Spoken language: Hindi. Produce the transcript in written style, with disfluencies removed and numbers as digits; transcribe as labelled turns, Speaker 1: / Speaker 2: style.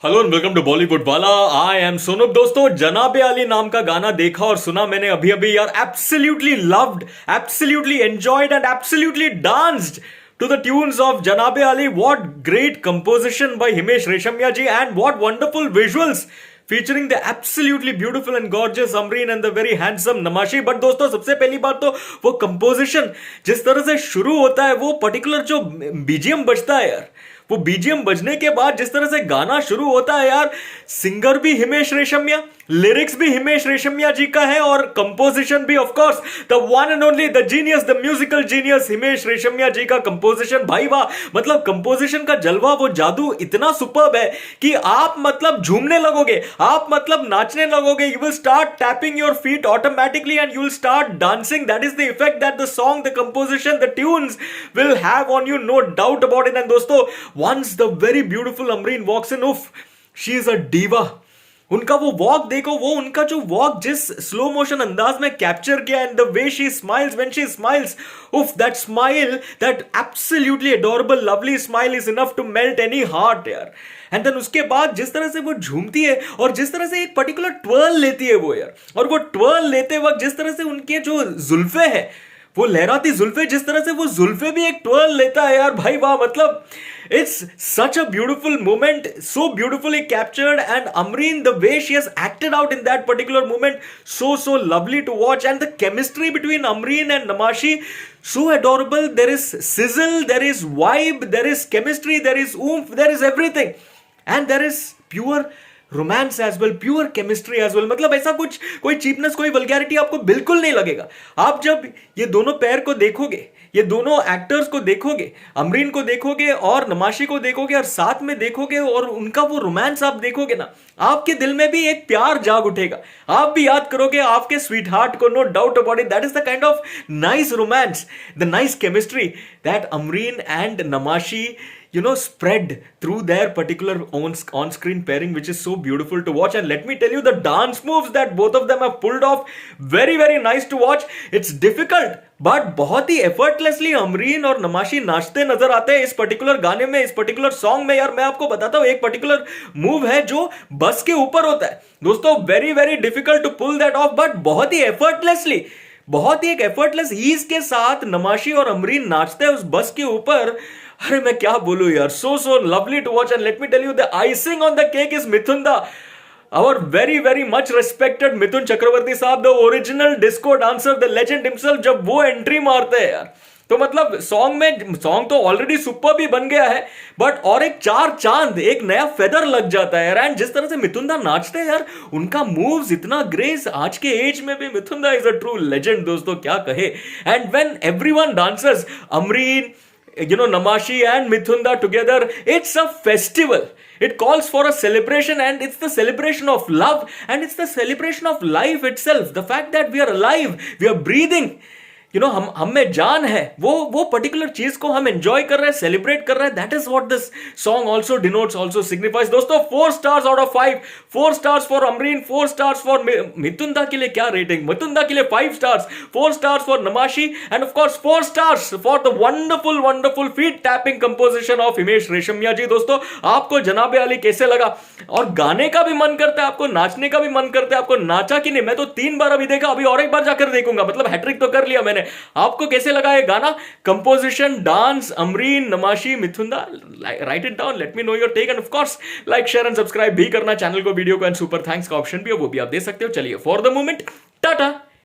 Speaker 1: Hello and welcome to Bollywood वाला। I am Sonup. दोस्तों, जनाबे अली नाम का गाना देखा और सुना मैंने अभी अभी यार। Absolutely loved, absolutely enjoyed and absolutely danced to the tunes of Janabe Ali. What great composition by Himesh Reshamya ji, and what wonderful visuals featuring the absolutely beautiful and gorgeous Amreen and the very handsome Namashi. But दोस्तों, सबसे पहली बात तो वो composition जिस तरह से शुरू होता है, वो पर्टिकुलर जो बीजीएम बजता है यार, वो बीजीएम बजने के बाद जिस तरह से गाना शुरू होता है यार, सिंगर भी हिमेश रेशमिया, लिरिक्स भी हिमेश रेशमिया जी का है और कंपोजिशन भी of course the one and only the genius, the musical genius Himesh Reshammiya ji का कंपोजिशन। भाई वाह, मतलब कंपोजिशन का जलवा, वो जादू इतना सुपर्ब है कि आप मतलब झूमने लगोगे, आप मतलब नाचने लगोगे। You will start tapping your feet automatically and you will start dancing. That is the effect that the song, the composition, the tunes will have on you, no doubt about it. And दोस्तों, once the very beautiful Amreen walks in, uff, she is a diva. उनका वो वॉक देखो, वो उनका जो वॉक जिस स्लो मोशन अंदाज में कैप्चर किया, and the way she smiles when she smiles, उफ, that smile, that absolutely adorable lovely smile is enough to melt any heart यार। एंड देन उसके बाद जिस तरह से वो झूमती है और जिस तरह से एक पर्टिकुलर ट्वर्ल लेती है वो यार, और वो ट्वर्ल लेते वक्त जिस तरह से उनके जो जुल्फे है, वो लहराती जुल्फे, जिस तरह से वो जुल्फे भी एक ट्वर्ल लेता है यार, भाई वाह, मतलब it's such a beautiful moment, so beautifully captured, and Amreen, the way she has acted out in that particular moment, so lovely to watch. And the chemistry between Amreen and Namashi, so adorable. There is sizzle, there is vibe, there is chemistry, there is oomph, there is everything, and there is pure romance as well, pure chemistry as well. मतलब ऐसा कुछ, कोई चीपनेस, कोई वल्गैरिटी आपको बिल्कुल नहीं लगेगा। आप जब ये दोनों पैर को देखोगे, ये दोनों एक्टर्स को देखोगे, अमरीन को देखोगे और नमाशी को देखोगे और साथ में देखोगे और उनका वो रोमांस आप देखोगे ना, आपके दिल में भी एक प्यार जाग उठेगा। आप भी याद करोगे आपके स्वीट हार्ट को, no doubt about it. That is the kind of nice romance, the nice chemistry that Amreen and Namashi, you know, spread through their particular on-screen pairing, which is so beautiful to watch. And let me tell you, the dance moves that both of them have pulled off, very nice to watch. It's difficult, but बहुत ही effortlessly अमरीन और नमाशी नाचते नजर आते हैं इस पर्टिकुलर गाने में, इस पर्टिकुलर सॉन्ग में यार। मैं आपको बताता हूँ, एक पर्टिकुलर मूव है जो बस के ऊपर होता है दोस्तों, very difficult to pull that off, but बहुत ही एफर्टलेसली, बहुत ही एक एफर्टलेस ईज के साथ नमाशी और अमरीन नाचते हैं उस बस के ऊपर। अरे मैं क्या बोलूं यार, so lovely to watch. And let me tell you, the icing on the cake is Mithun da, our very much respected Mithun Chakraborty साहब, the original disco dancer, the legend himself। जब वो एंट्री मारते हैं यार, तो मतलब सॉन्ग तो ऑलरेडी सुपर भी बन गया है, बट और एक चार चांद, एक नया फेदर लग जाता है यार। एंड जिस तरह से मिथुन दा नाचते हैं यार, उनका मूव्स, इतना ग्रेस, आज के एज में भी मिथुन दा इज अ ट्रू लेजेंड दोस्तों, क्या कहे। And when everyone dances, Amreen, you know, Namashi and Mithunda together, it's a festival. It calls for a celebration, and it's the celebration of love, and it's the celebration of life itself. The fact that we are alive, we are breathing, you know, हम में जान है, वो पर्टिकुलर चीज को हम एंजॉय कर रहे हैं, सेलिब्रेट कर रहे हैं। That is what this song also denotes, also signifies दोस्तों। 4 stars out of 5, 4 stars for Amreen, 4 stars for Mithun da के लिए क्या रेटिंग, मिथुन दा के लिए 5 stars, 4 stars for Namashi, and of course 4 stars for the wonderful feet tapping composition of Himesh Reshammiya ji. दोस्तों, आपको जनाबे अली कैसे लगा? और गाने का भी मन करता है, आपको नाचने का भी मन करता है, आपको नाचा कि नहीं? मैं तो 3 बार अभी देखा, अभी और एक बार जाकर देखूंगा, मतलब हैट्रिक तो कर लिया मैंने। आपको कैसे लगा ये गाना, कंपोजिशन, डांस, अमरीन, नमाशी, मिथुंदा? Write it down, let me know your take, and of course like, share and subscribe भी करना चैनल को, वीडियो को, एंड सुपर थैंक्स का ऑप्शन भी है, वो भी आप दे सकते हो। चलिए, फॉर द मोमेंट टाटा।